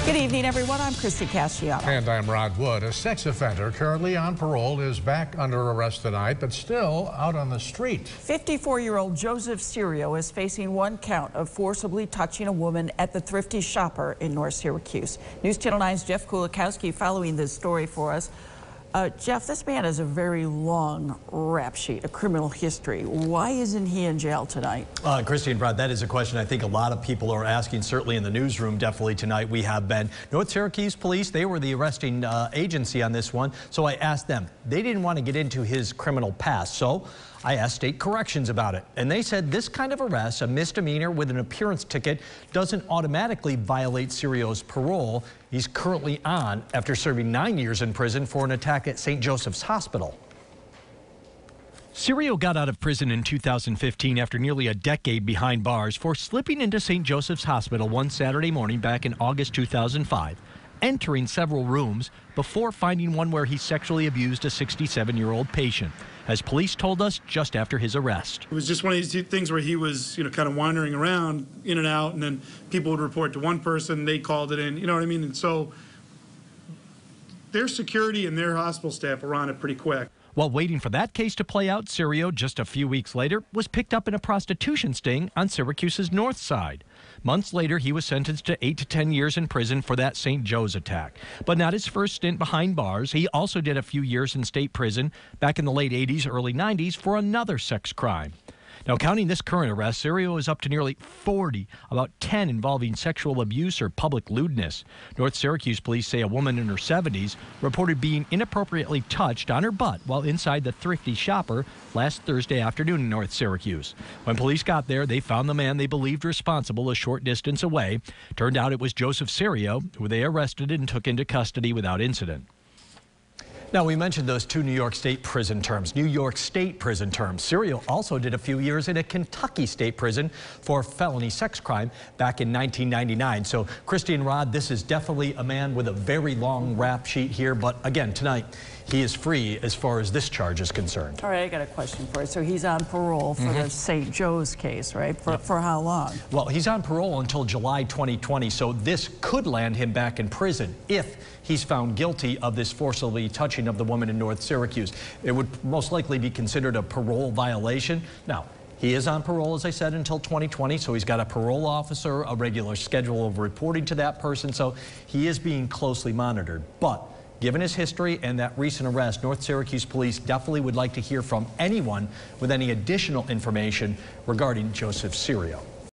Good evening, everyone. I'm Christy Casciano. And I'm Rod Wood. A sex offender currently on parole is back under arrest tonight, but still out on the street. 54-year-old Joseph Serio is facing one count of forcibly touching a woman at the Thrifty Shopper in North Syracuse. News Channel 9's Jeff Kulikowski following this story for us. Jeff, this man has a very long rap sheet, a criminal history. Why isn't he in jail tonight? Christy and Brad, that is a question I think a lot of people are asking, certainly in the newsroom. Definitely tonight we have been. North Syracuse Police, they were the arresting agency on this one, so I asked them. They didn't want to get into his criminal past, so I asked state corrections about it, and they said this kind of arrest, a misdemeanor with an appearance ticket, doesn't automatically violate Serio's parole. He's currently on after serving 9 years in prison for an attack at St. Joseph's Hospital. Serio got out of prison in 2015 after nearly a decade behind bars for slipping into St. Joseph's Hospital one Saturday morning back in August 2005. Entering several rooms before finding one where he sexually abused a 67-year-old patient, as police told us just after his arrest. It was just one of these things where he was, kind of wandering around in and out, and then people would report to one person, they called it in, you know what I mean? And so their security and their hospital staff were on it pretty quick. While waiting for that case to play out, Serio, just a few weeks later, was picked up in a prostitution sting on Syracuse's north side. Months later, he was sentenced to 8 to 10 years in prison for that St. Joe's attack. But not his first stint behind bars. He also did a few years in state prison back in the late 80s, early 90s for another sex crime. Now, counting this current arrest, Serio is up to nearly 40, about 10 involving sexual abuse or public lewdness. North Syracuse police say a woman in her 70s reported being inappropriately touched on her butt while inside the Thrifty Shopper last Thursday afternoon in North Syracuse. When police got there, they found the man they believed responsible a short distance away. Turned out it was Joseph Serio, who they arrested and took into custody without incident. Now, we mentioned those two New York State prison terms. New York State prison terms. Serio also did a few years in a Kentucky state prison for felony sex crime back in 1999. So, Christy and Rod, this is definitely a man with a very long rap sheet here. But again, tonight, he is free as far as this charge is concerned. All right, I got a question for you. So he's on parole for the St. Joe's case, right? For how long? Well, he's on parole until July 2020, so this could land him back in prison if he's found guilty of this forcibly touching of the woman in North Syracuse. It would most likely be considered a parole violation. Now, he is on parole, as I said, until 2020, so he's got a parole officer, a regular schedule of reporting to that person, so he is being closely monitored. But given his history and that recent arrest, North Syracuse police definitely would like to hear from anyone with any additional information regarding Joseph Serio.